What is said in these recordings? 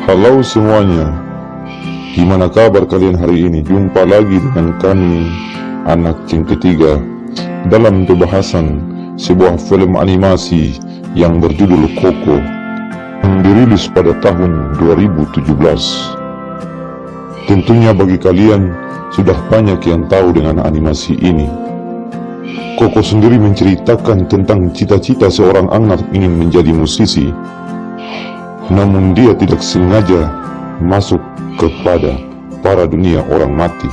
Halo semuanya, gimana kabar kalian hari ini? Jumpa lagi dengan kami, anak yang ketiga, dalam pembahasan sebuah film animasi yang berjudul Coco, yang dirilis pada tahun 2017. Tentunya bagi kalian sudah banyak yang tahu dengan animasi ini. Coco sendiri menceritakan tentang cita-cita seorang anak ingin menjadi musisi, namun dia tidak sengaja masuk kepada para dunia orang mati.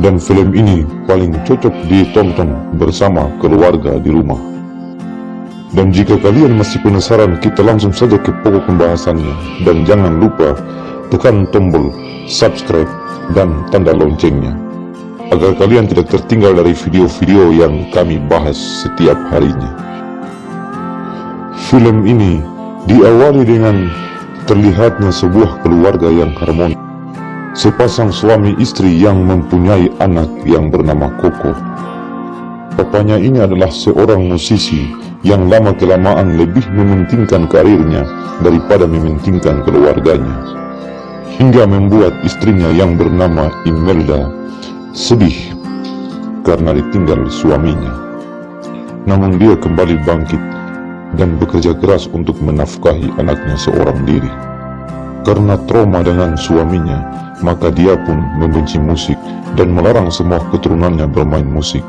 Dan film ini paling cocok ditonton bersama keluarga di rumah. Dan jika kalian masih penasaran, kita langsung saja ke pokok pembahasannya. Dan jangan lupa tekan tombol subscribe dan tanda loncengnya, agar kalian tidak tertinggal dari video-video yang kami bahas setiap harinya. Film ini diawali dengan terlihatnya sebuah keluarga yang harmonis. Sepasang suami istri yang mempunyai anak yang bernama Coco. Papanya ini adalah seorang musisi yang lama-kelamaan lebih mementingkan karirnya daripada mementingkan keluarganya, hingga membuat istrinya yang bernama Imelda sedih karena ditinggal suaminya. Namun dia kembali bangkit dan bekerja keras untuk menafkahi anaknya seorang diri. Karena trauma dengan suaminya, maka dia pun membenci musik dan melarang semua keturunannya bermain musik,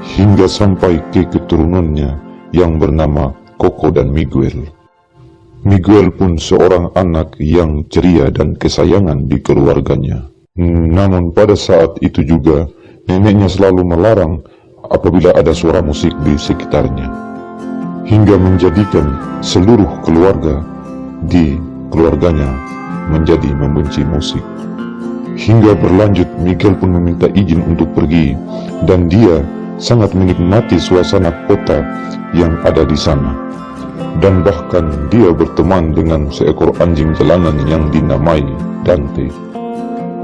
hingga sampai ke keturunannya yang bernama Coco dan Miguel. Miguel pun seorang anak yang ceria dan kesayangan di keluarganya. Namun pada saat itu juga, neneknya selalu melarang apabila ada suara musik di sekitarnya, hingga menjadikan seluruh keluarga di keluarganya menjadi membenci musik. Hingga berlanjut, Miguel pun meminta izin untuk pergi, dan dia sangat menikmati suasana kota yang ada di sana. Dan bahkan dia berteman dengan seekor anjing jalanan yang dinamai Dante.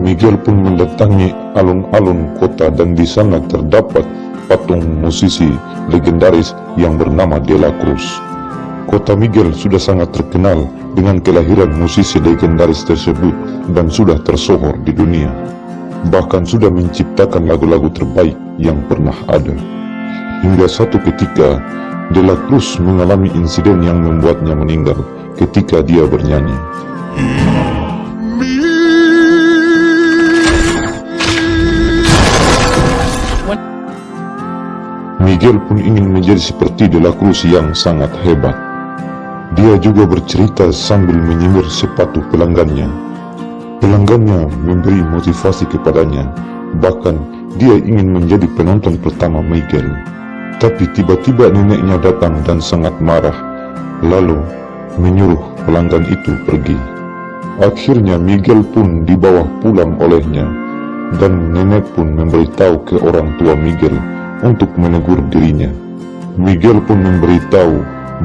Miguel pun mendatangi alun-alun kota, dan di sana terdapat patung musisi legendaris yang bernama De La Cruz. Kota Miguel sudah sangat terkenal dengan kelahiran musisi legendaris tersebut dan sudah tersohor di dunia. Bahkan sudah menciptakan lagu-lagu terbaik yang pernah ada. Hingga satu ketika, De La Cruz mengalami insiden yang membuatnya meninggal ketika dia bernyanyi. Miguel pun ingin menjadi seperti De La Cruz yang sangat hebat. Dia juga bercerita sambil menyemir sepatu pelanggannya. Pelanggannya memberi motivasi kepadanya, bahkan dia ingin menjadi penonton pertama Miguel. Tapi tiba-tiba neneknya datang dan sangat marah, lalu menyuruh pelanggan itu pergi. Akhirnya Miguel pun dibawa pulang olehnya, dan nenek pun memberitahu ke orang tua Miguel untuk menegur dirinya. Miguel pun memberitahu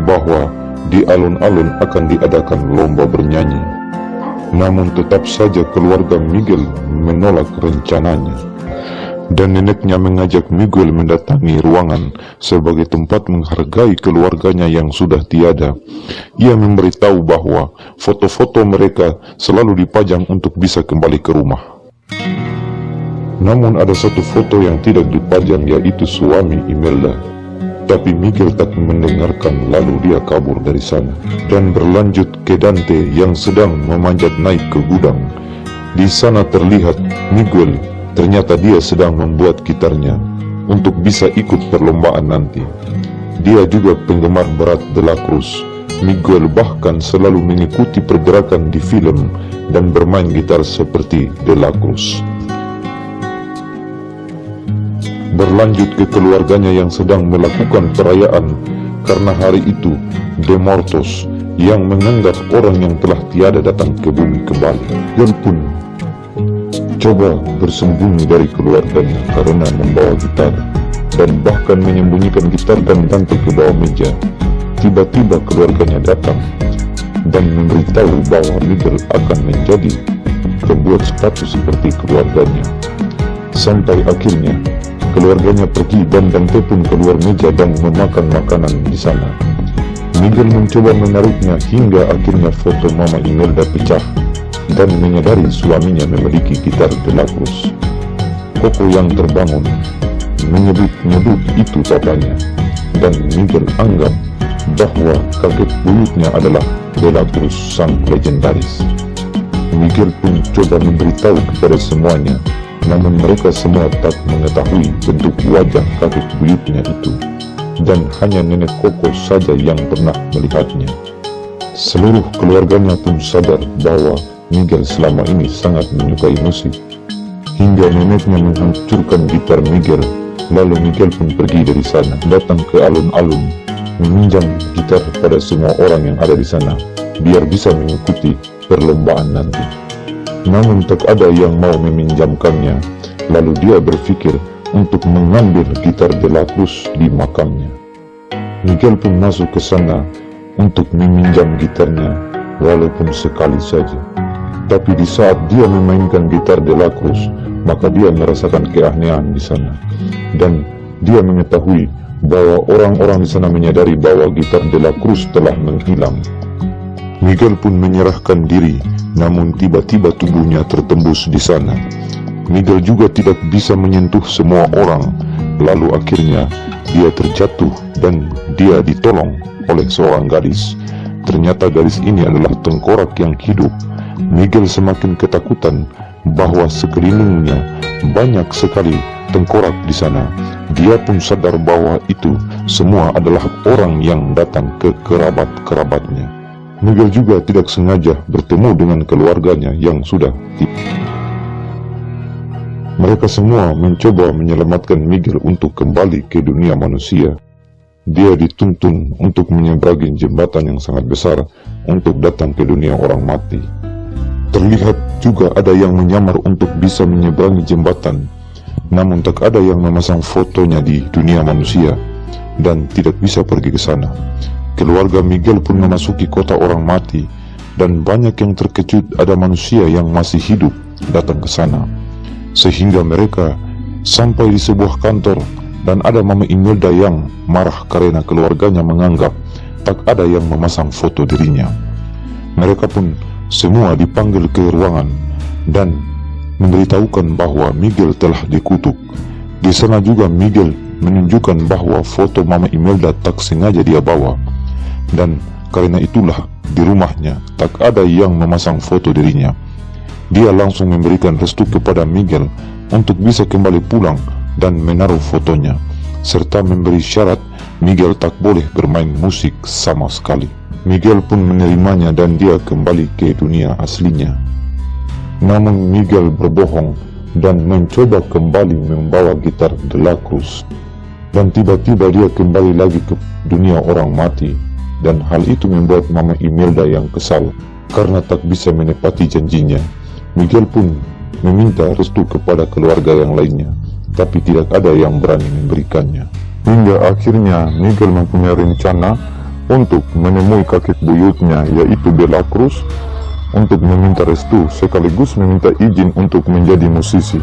bahwa di alun-alun akan diadakan lomba bernyanyi. Namun tetap saja keluarga Miguel menolak rencananya, dan neneknya mengajak Miguel mendatangi ruangan sebagai tempat menghargai keluarganya yang sudah tiada. Ia memberitahu bahwa foto-foto mereka selalu dipajang untuk bisa kembali ke rumah. Namun ada satu foto yang tidak dipajang, yaitu suami Imelda. Tapi Miguel tak mendengarkan, lalu dia kabur dari sana dan berlanjut ke Dante yang sedang memanjat naik ke gudang. Di sana terlihat Miguel, ternyata dia sedang membuat gitarnya untuk bisa ikut perlombaan nanti. Dia juga penggemar berat De La Cruz. Miguel bahkan selalu mengikuti pergerakan di film dan bermain gitar seperti De La Cruz. Berlanjut ke keluarganya yang sedang melakukan perayaan karena hari itu De Mortos, yang menganggap orang yang telah tiada datang ke bumi kembali. Miguel pun coba bersembunyi dari keluarganya karena membawa gitar, dan bahkan menyembunyikan gitar dan Dante ke bawah meja. Tiba-tiba keluarganya datang dan memberitahu bahwa Miguel akan menjadi pembuat sepatu seperti keluarganya. Sampai akhirnya keluarganya pergi, dan Dante pun keluar meja dan memakan makanan di sana. Miguel mencoba menariknya hingga akhirnya foto Mama Imelda pecah dan menyadari suaminya memiliki gitar De La Cruz. Koko yang terbangun menyebut-nyebut itu papanya, dan Miguel anggap bahwa kakek buyutnya adalah De La Cruz sang legendaris. Miguel pun coba memberitahu kepada semuanya, namun mereka semua tak mengetahui bentuk wajah kakek buyutnya itu, dan hanya nenek Koko saja yang pernah melihatnya. Seluruh keluarganya pun sadar bahwa Miguel selama ini sangat menyukai musik, hingga neneknya menghancurkan gitar Miguel. Lalu Miguel pun pergi dari sana, datang ke alun-alun, meminjam gitar pada semua orang yang ada di sana, biar bisa mengikuti perlombaan nanti. Namun tak ada yang mau meminjamkannya. Lalu dia berpikir untuk mengambil gitar De La Cruz di makamnya. Miguel pun masuk ke sana untuk meminjam gitarnya, walaupun sekali saja. Tapi di saat dia memainkan gitar De La Cruz, maka dia merasakan keanehan di sana, dan dia mengetahui bahwa orang-orang di sana menyadari bahwa gitar De La Cruz telah menghilang. Miguel pun menyerahkan diri, namun tiba-tiba tubuhnya tertembus di sana. Miguel juga tidak bisa menyentuh semua orang. Lalu akhirnya dia terjatuh dan dia ditolong oleh seorang gadis. Ternyata gadis ini adalah tengkorak yang hidup. Miguel semakin ketakutan bahwa sekelilingnya banyak sekali tengkorak di sana. Dia pun sadar bahwa itu semua adalah orang yang datang ke kerabat-kerabatnya. Miguel juga tidak sengaja bertemu dengan keluarganya yang sudah tiba. Mereka semua mencoba menyelamatkan Miguel untuk kembali ke dunia manusia. Dia dituntun untuk menyeberangi jembatan yang sangat besar untuk datang ke dunia orang mati. Terlihat juga ada yang menyamar untuk bisa menyeberangi jembatan, namun tak ada yang memasang fotonya di dunia manusia dan tidak bisa pergi ke sana. Keluarga Miguel pun memasuki kota orang mati, dan banyak yang terkejut ada manusia yang masih hidup datang ke sana. Sehingga mereka sampai di sebuah kantor, dan ada Mama Imelda yang marah karena keluarganya menganggap tak ada yang memasang foto dirinya. Mereka pun semua dipanggil ke ruangan dan memberitahukan bahwa Miguel telah dikutuk. Di sana juga Miguel menunjukkan bahwa foto Mama Imelda tak sengaja dia bawa, dan karena itulah di rumahnya tak ada yang memasang foto dirinya. Dia langsung memberikan restu kepada Miguel untuk bisa kembali pulang dan menaruh fotonya, serta memberi syarat Miguel tak boleh bermain musik sama sekali. Miguel pun menerimanya dan dia kembali ke dunia aslinya. Namun Miguel berbohong dan mencoba kembali membawa gitar De La Cruz, dan tiba-tiba dia kembali lagi ke dunia orang mati, dan hal itu membuat Mama Imelda yang kesal karena tak bisa menepati janjinya. Miguel pun meminta restu kepada keluarga yang lainnya, tapi tidak ada yang berani memberikannya. Hingga akhirnya Miguel mempunyai rencana untuk menemui kakek buyutnya, yaitu De La Cruz, untuk meminta restu sekaligus meminta izin untuk menjadi musisi.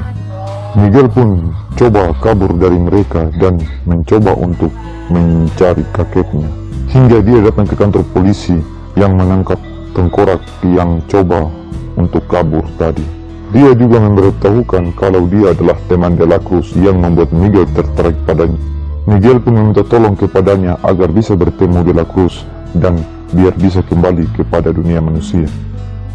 Miguel pun coba kabur dari mereka dan mencoba untuk mencari kakeknya, hingga dia datang ke kantor polisi yang menangkap tengkorak yang coba untuk kabur tadi. Dia juga memberitahukan kalau dia adalah teman De La Cruz yang membuat Miguel tertarik padanya. Miguel pun meminta tolong kepadanya agar bisa bertemu De La Cruz dan biar bisa kembali kepada dunia manusia.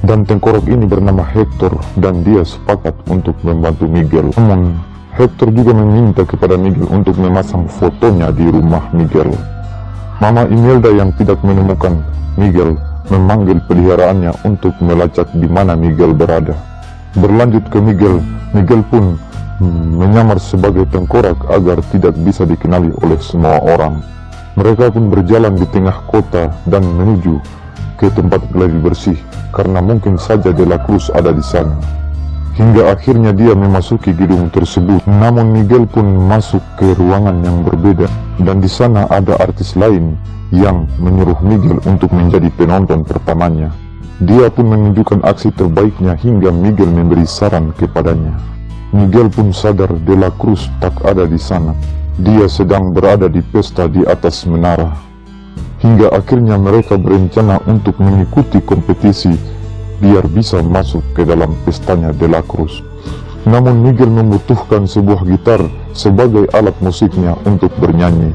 Dan tengkorak ini bernama Hector, dan dia sepakat untuk membantu Miguel. Namun Hector juga meminta kepada Miguel untuk memasang fotonya di rumah Miguel. Mama Imelda yang tidak menemukan Miguel memanggil peliharaannya untuk melacak di mana Miguel berada. Berlanjut ke Miguel, Miguel pun menyamar sebagai tengkorak agar tidak bisa dikenali oleh semua orang. Mereka pun berjalan di tengah kota dan menuju ke tempat gladi bersih, karena mungkin saja De La Cruz ada di sana. Hingga akhirnya dia memasuki gedung tersebut. Namun Miguel pun masuk ke ruangan yang berbeda, dan di sana ada artis lain yang menyuruh Miguel untuk menjadi penonton pertamanya. Dia pun menunjukkan aksi terbaiknya hingga Miguel memberi saran kepadanya. Miguel pun sadar De La Cruz tak ada di sana. Dia sedang berada di pesta di atas menara. hingga akhirnya mereka berencana untuk mengikuti kompetisi biar bisa masuk ke dalam pestanya De La Cruz. Namun Miguel membutuhkan sebuah gitar sebagai alat musiknya untuk bernyanyi.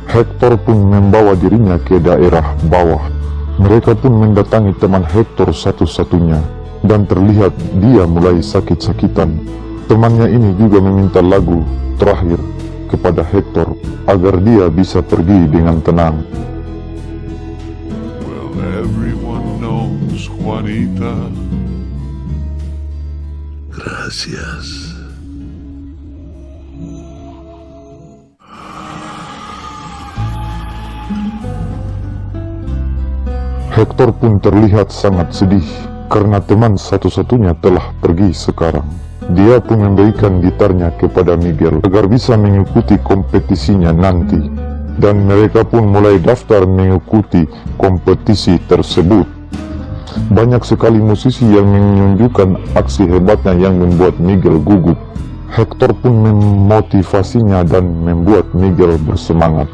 Hector pun membawa dirinya ke daerah bawah. Mereka pun mendatangi teman Hector satu-satunya, dan terlihat dia mulai sakit-sakitan. Temannya ini juga meminta lagu terakhir kepada Hector agar dia bisa pergi dengan tenang. Well, everyone knows Juanita. Gracias. Hector pun terlihat sangat sedih karena teman satu-satunya telah pergi sekarang. Dia pun memberikan gitarnya kepada Miguel agar bisa mengikuti kompetisinya nanti. Dan mereka pun mulai daftar mengikuti kompetisi tersebut. Banyak sekali musisi yang menunjukkan aksi hebatnya yang membuat Miguel gugup. Hector pun memotivasinya dan membuat Miguel bersemangat.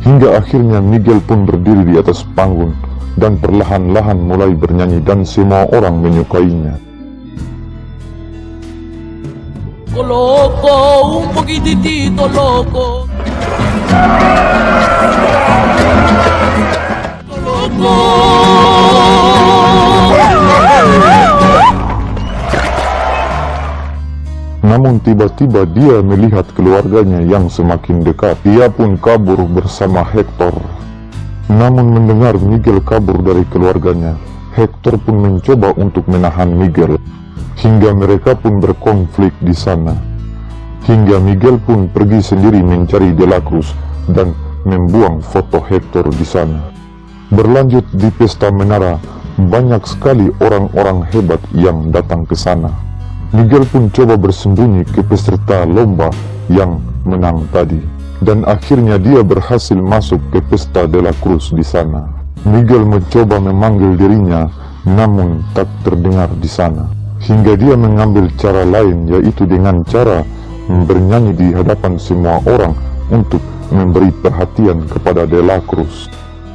Hingga akhirnya Miguel pun berdiri di atas panggung dan perlahan-lahan mulai bernyanyi dan semua orang menyukainya. Loco, un poquitito loco. Loco. Namun tiba-tiba dia melihat keluarganya yang semakin dekat. Dia pun kabur bersama Hector. Namun mendengar Miguel kabur dari keluarganya, Hector pun mencoba untuk menahan Miguel. Hingga mereka pun berkonflik di sana. Hingga Miguel pun pergi sendiri mencari De La Cruz dan membuang foto Hector di sana. Berlanjut di pesta menara, banyak sekali orang-orang hebat yang datang ke sana. Miguel pun coba bersembunyi ke peserta lomba yang menang tadi. Dan akhirnya dia berhasil masuk ke pesta De La Cruz di sana. Miguel mencoba memanggil dirinya, namun tak terdengar di sana. Hingga dia mengambil cara lain, yaitu dengan cara bernyanyi di hadapan semua orang untuk memberi perhatian kepada De La Cruz.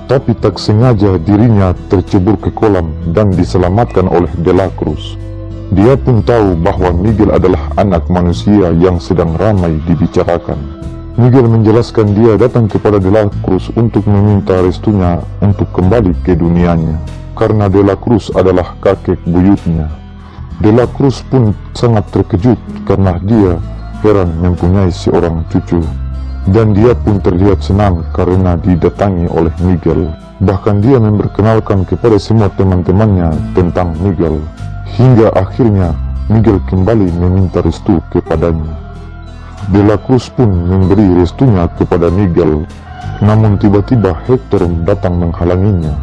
Tapi tak sengaja dirinya tercebur ke kolam dan diselamatkan oleh De La Cruz. Dia pun tahu bahwa Miguel adalah anak manusia yang sedang ramai dibicarakan. Miguel menjelaskan dia datang kepada De La Cruz untuk meminta restunya untuk kembali ke dunianya, karena De La Cruz adalah kakek buyutnya. De La Cruz pun sangat terkejut karena dia heran mempunyai seorang cucu, dan dia pun terlihat senang karena didatangi oleh Miguel. Bahkan dia memperkenalkan kepada semua teman-temannya tentang Miguel, hingga akhirnya Miguel kembali meminta restu kepadanya. De La Cruz pun memberi restunya kepada Miguel, namun tiba-tiba Hector datang menghalanginya.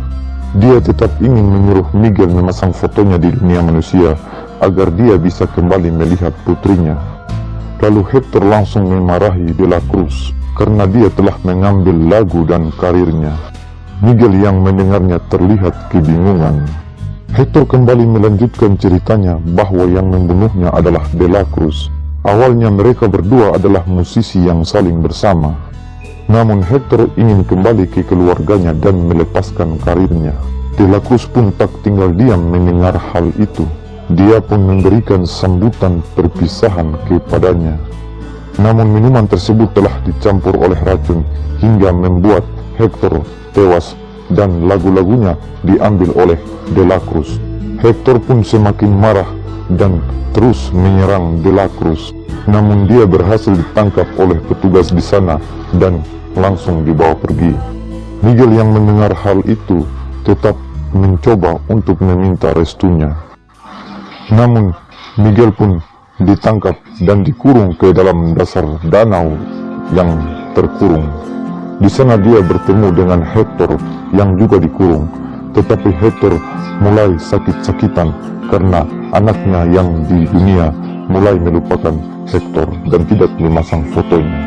Dia tetap ingin menyuruh Miguel memasang fotonya di dunia manusia agar dia bisa kembali melihat putrinya. Lalu Hector langsung memarahi De La Cruz karena dia telah mengambil lagu dan karirnya. Miguel yang mendengarnya terlihat kebingungan. Hector kembali melanjutkan ceritanya bahwa yang membunuhnya adalah De La Cruz. Awalnya mereka berdua adalah musisi yang saling bersama. Namun Hector ingin kembali ke keluarganya dan melepaskan karirnya. De La Cruz pun tak tinggal diam mendengar hal itu. Dia pun memberikan sambutan perpisahan kepadanya. Namun minuman tersebut telah dicampur oleh racun hingga membuat Hector tewas dan lagu-lagunya diambil oleh De La Cruz. Hector pun semakin marah dan terus menyerang De La Cruz. Namun dia berhasil ditangkap oleh petugas di sana dan langsung dibawa pergi. Miguel yang mendengar hal itu tetap mencoba untuk meminta restunya. Namun Miguel pun ditangkap dan dikurung ke dalam dasar danau yang terkurung. Di sana dia bertemu dengan Hector yang juga dikurung. Tetapi Hector mulai sakit-sakitan karena anaknya yang di dunia mulai melupakan Hector dan tidak memasang fotonya.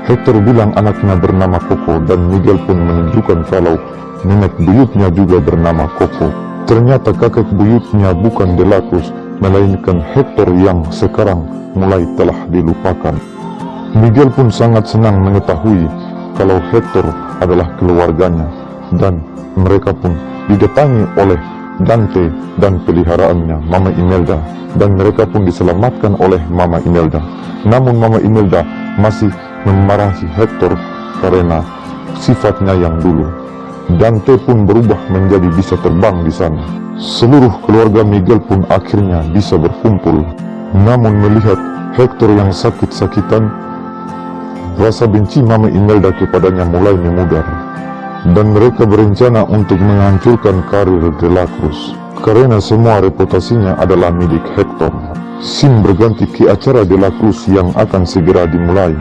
Hector bilang anaknya bernama Coco dan Miguel pun menunjukkan kalau nenek buyutnya juga bernama Coco. Ternyata kakek buyutnya bukan De La Cruz, melainkan Hector yang sekarang mulai telah dilupakan. Miguel pun sangat senang mengetahui kalau Hector adalah keluarganya, dan mereka pun didatangi oleh Dante dan peliharaannya Mama Imelda, dan mereka pun diselamatkan oleh Mama Imelda. Namun Mama Imelda masih memarahi Hector karena sifatnya yang dulu. Dante pun berubah menjadi bisa terbang di sana. Seluruh keluarga Miguel pun akhirnya bisa berkumpul. Namun melihat Hector yang sakit-sakitan, rasa benci Mama Imelda kepadanya mulai memudar, dan mereka berencana untuk menghancurkan karir De La Cruz karena semua reputasinya adalah milik Hector. Scene berganti ke acara De La Cruz yang akan segera dimulai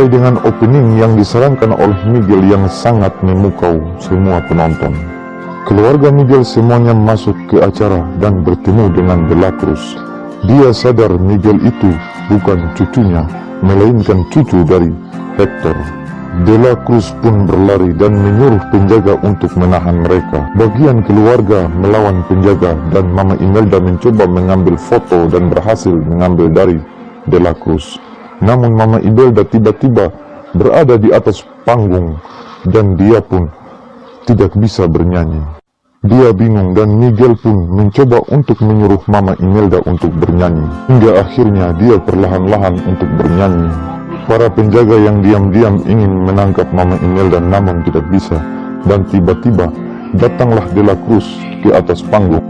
dengan opening yang disarankan oleh Miguel yang sangat memukau semua penonton. Keluarga Miguel semuanya masuk ke acara dan bertemu dengan De La Cruz. Dia sadar Miguel itu bukan cucunya, melainkan cucu dari Hector. De La Cruz pun berlari dan menyuruh penjaga untuk menahan mereka. Bagian keluarga melawan penjaga, dan Mama Imelda mencoba mengambil foto dan berhasil mengambil dari De La Cruz. Namun Mama Imelda tiba-tiba berada di atas panggung dan dia pun tidak bisa bernyanyi. Dia bingung dan Miguel pun mencoba untuk menyuruh Mama Imelda untuk bernyanyi. Hingga akhirnya dia perlahan-lahan untuk bernyanyi. Para penjaga yang diam-diam ingin menangkap Mama Imelda namun tidak bisa. Dan tiba-tiba datanglah De La Cruz ke atas panggung.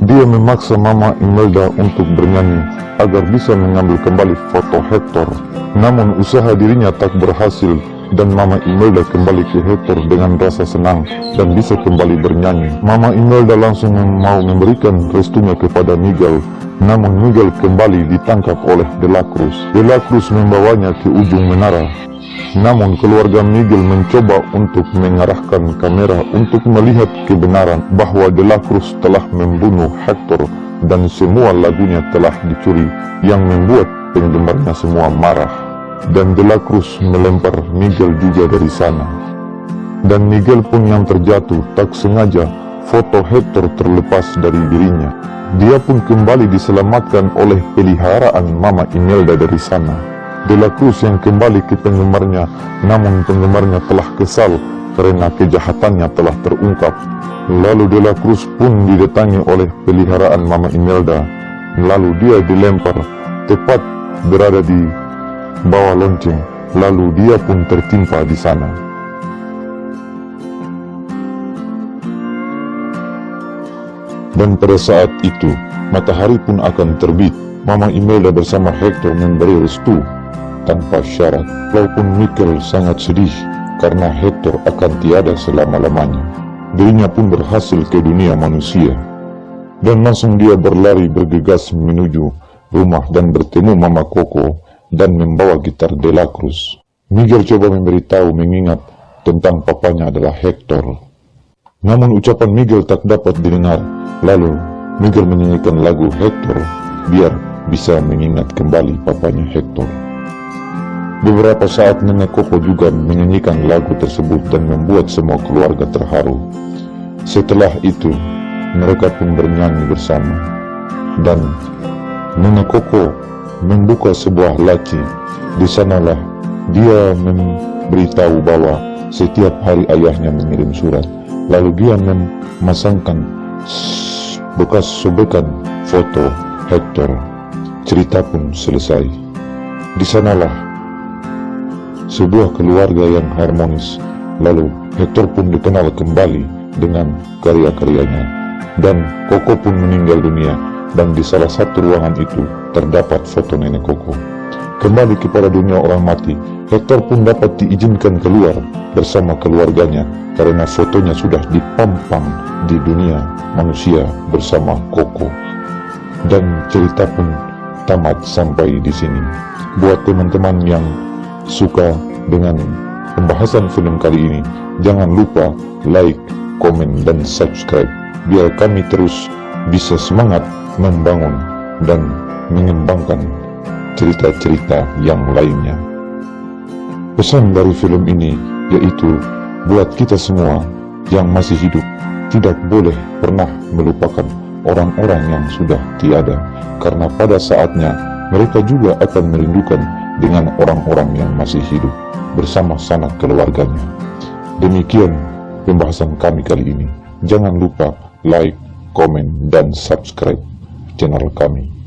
Dia memaksa Mama Imelda untuk bernyanyi agar bisa mengambil kembali foto Hector. Namun usaha dirinya tak berhasil dan Mama Imelda kembali ke Hector dengan rasa senang dan bisa kembali bernyanyi. Mama Imelda langsung mau memberikan restunya kepada Miguel, namun Miguel kembali ditangkap oleh De La Cruz. De La Cruz membawanya ke ujung menara. Namun keluarga Miguel mencoba untuk mengarahkan kamera untuk melihat kebenaran bahwa De La Cruz telah membunuh Hector dan semua lagunya telah dicuri, yang membuat penggemarnya semua marah. Dan De La Cruz melempar Miguel juga dari sana. Dan Miguel pun yang terjatuh, tak sengaja foto Hector terlepas dari dirinya. Dia pun kembali diselamatkan oleh peliharaan Mama Imelda dari sana. De La Cruz yang kembali ke penggemarnya, namun penggemarnya telah kesal karena kejahatannya telah terungkap. Lalu De La Cruz pun didatangi oleh peliharaan Mama Imelda. Lalu dia dilempar tepat berada di bawah lonceng, lalu dia pun tertimpa di sana. Dan pada saat itu, matahari pun akan terbit. Mama Imelda bersama Hector memberi restu tanpa syarat. Walaupun Miguel sangat sedih karena Hector akan tiada selama-lamanya. Dirinya pun berhasil ke dunia manusia. Dan langsung dia berlari bergegas menuju rumah dan bertemu Mama Coco dan membawa gitar De La Cruz. Miguel coba memberitahu mengingat tentang papanya adalah Hector. Namun ucapan Miguel tak dapat didengar. Lalu Miguel menyanyikan lagu Hector biar bisa mengingat kembali papanya Hector. Beberapa saat Nenek Coco juga menyanyikan lagu tersebut dan membuat semua keluarga terharu. Setelah itu mereka pun bernyanyi bersama. Dan Nenek Coco membuka sebuah laci. Di sanalah dia memberitahu bahwa setiap hari ayahnya mengirim surat. Lalu dia memasangkan bekas sobekan foto Hector. Cerita pun selesai. Di sanalah sebuah keluarga yang harmonis. Lalu Hector pun dikenal kembali dengan karya-karyanya. Dan Coco pun meninggal dunia. Dan di salah satu ruangan itu terdapat foto Nenek Coco. Kembali kepada dunia orang mati, Hector pun dapat diizinkan keluar bersama keluarganya karena fotonya sudah dipampang di dunia manusia bersama Coco. Dan cerita pun tamat sampai di sini. Buat teman-teman yang suka dengan pembahasan film kali ini, jangan lupa like, komen, dan subscribe biar kami terus bisa semangat membangun dan mengembangkan cerita-cerita yang lainnya. Pesan dari film ini yaitu buat kita semua yang masih hidup tidak boleh pernah melupakan orang-orang yang sudah tiada, karena pada saatnya mereka juga akan merindukan dengan orang-orang yang masih hidup bersama sanak keluarganya. Demikian pembahasan kami kali ini. Jangan lupa like, komen, dan subscribe channel kami.